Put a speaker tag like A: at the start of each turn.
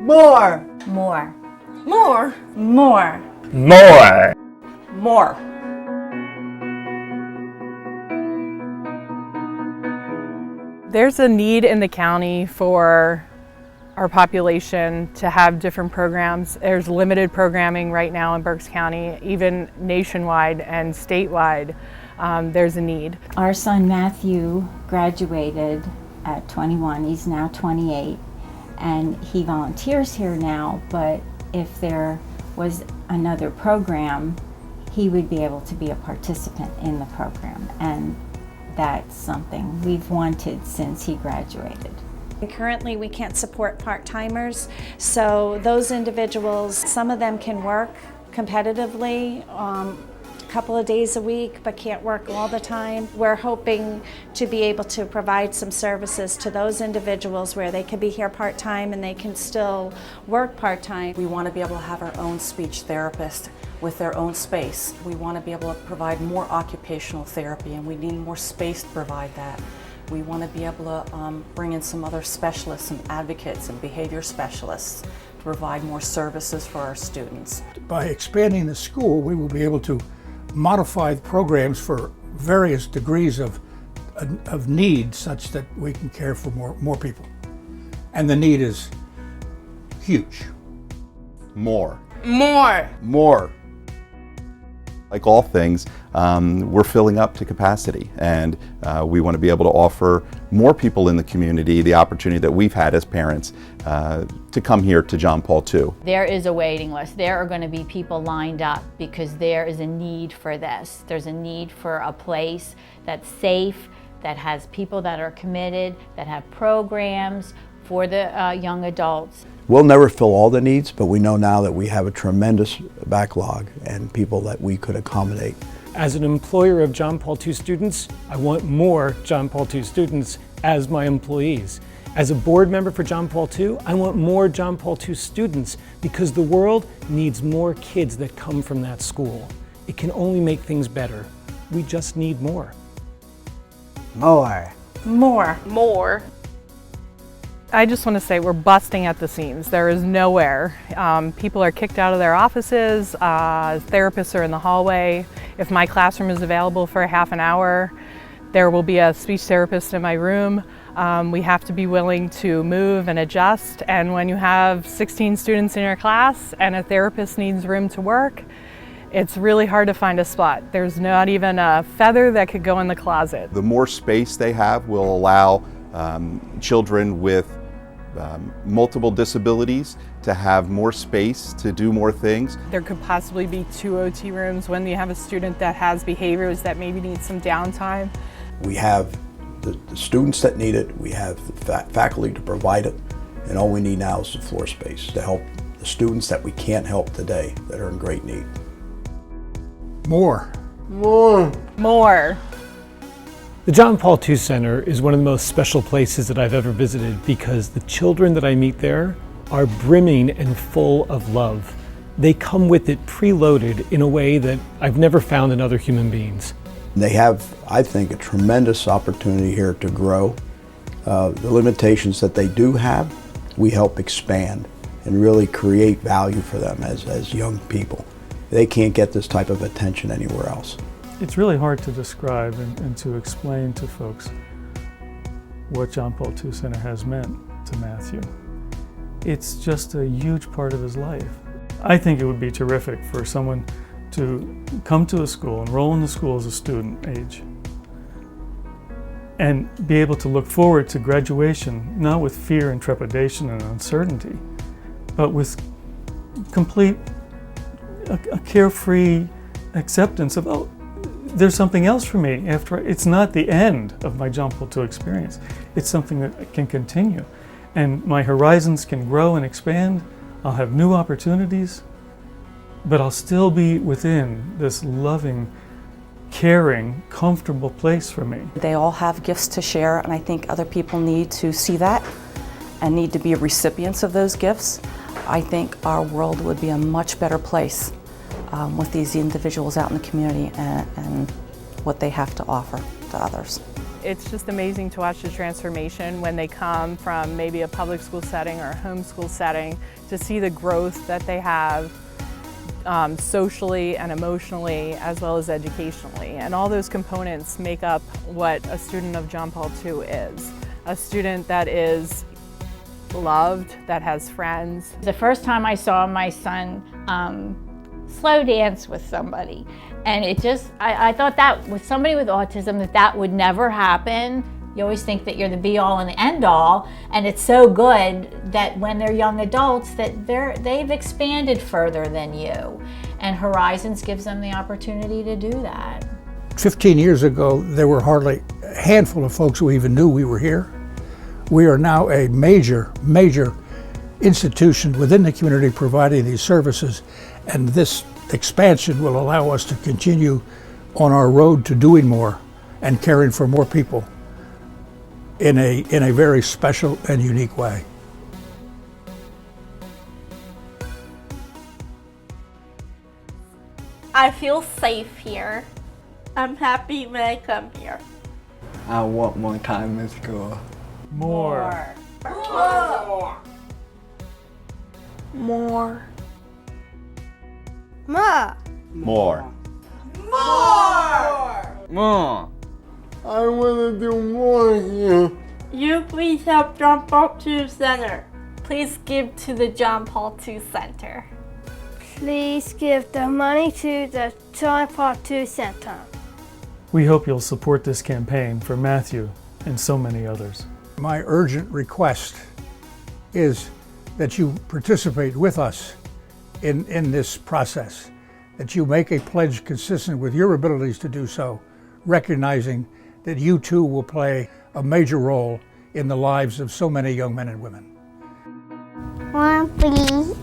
A: More.
B: More.
A: More.
B: More.
C: More.
A: More.
D: There's a need in the county for our population to have different programs. There's limited programming right now in Berks County, even nationwide and statewide. There's a need.
B: Our son Matthew graduated at 21. He's now 28, and he volunteers here now, but if there was another program, he would be able to be a participant in the program, and that's something we've wanted since he graduated.
E: Currently, we can't support part-timers, so those individuals, some of them can work competitively a couple of days a week, but can't work all the time. We're hoping to be able to provide some services to those individuals where they can be here part-time and they can still work part-time.
A: We want to be able to have our own speech therapist with their own space. We want to be able to provide more occupational therapy, and we need more space to provide that. We want to be able to bring in some other specialists, some advocates and behavior specialists to provide more services for our students.
F: By expanding the school, we will be able to modify the programs for various degrees of need, such that we can care for more people. And the need is huge.
C: More.
D: More.
C: More. Like all things, we're filling up to capacity, and we want to be able to offer more people in the community the opportunity that we've had as parents to come here to John Paul II.
G: There is a waiting list. There are going to be people lined up because there is a need for this. There's a need for a place that's safe, that has people that are committed, that have programs for the young adults.
H: We'll never fill all the needs, but we know now that we have a tremendous backlog and people that we could accommodate.
I: As an employer of John Paul II students, I want more John Paul II students as my employees. As a board member for John Paul II, I want more John Paul II students because the world needs more kids that come from that school. It can only make things better. We just need more.
B: More.
D: More. More. I just want to say we're busting at the seams. There is nowhere. People are kicked out of their offices, therapists are in the hallway. If my classroom is available for a half an hour, there will be a speech therapist in my room. We have to be willing to move and adjust, and when you have 16 students in your class and a therapist needs room to work, it's really hard to find a spot. There's not even a feather that could go in the closet.
C: The more space they have will allow children with multiple disabilities to have more space to do more things.
D: There could possibly be 2 OT rooms when you have a student that has behaviors that maybe need some downtime.
H: We have the students that need it, we have the faculty to provide it, and all we need now is the floor space to help the students that we can't help today that are in great need.
F: More.
A: More.
D: More.
I: The John Paul II Center is one of the most special places that I've ever visited because the children that I meet there are brimming and full of love. They come with it preloaded in a way that I've never found in other human beings.
H: They have, I think, a tremendous opportunity here to grow. The limitations that they do have, we help expand and really create value for them as young people. They can't get this type of attention anywhere else.
J: It's really hard to describe and to explain to folks what John Paul II Center has meant to Matthew. It's just a huge part of his life. I think it would be terrific for someone to come to a school, enroll in the school as a student age, and be able to look forward to graduation, not with fear and trepidation and uncertainty, but with complete, a carefree acceptance of, oh, there's something else for me after. It's not the end of my John Paul II experience. It's something that can continue. And my horizons can grow and expand. I'll have new opportunities, but I'll still be within this loving, caring, comfortable place for me.
A: They all have gifts to share, and I think other people need to see that and need to be recipients of those gifts. I think our world would be a much better place with these individuals out in the community and what they have to offer to others.
D: it's just amazing to watch the transformation when they come from maybe a public school setting or a homeschool setting, to see the growth that they have socially and emotionally, as well as educationally. And all those components make up what a student of John Paul II is. A student that is loved, that has friends.
G: The first time I saw my son slow dance with somebody, and it just, I thought that with somebody with autism that would never happen. You always think that you're the be-all and the end-all, and it's so good that when they're young adults that they've expanded further than you, and Horizons gives them the opportunity to do that.
F: 15 years ago, there were hardly a handful of folks who even knew we were here. We are now a major institution within the community providing these services, and this expansion will allow us to continue on our road to doing more and caring for more people in a very special and unique way.
K: I feel safe here. I'm happy when I come here.
L: I want more time in school.
J: More.
K: More. More. More.
C: More.
L: More. I want to do more here.
K: You please help John Paul II Center. Please give to the John Paul II Center. Please give the money to the John Paul II Center.
J: We hope you'll support this campaign for Matthew and so many others.
F: My urgent request is that you participate with us in this process, that you make a pledge consistent with your abilities to do so, recognizing that you too will play a major role in the lives of so many young men and women.
K: One, please.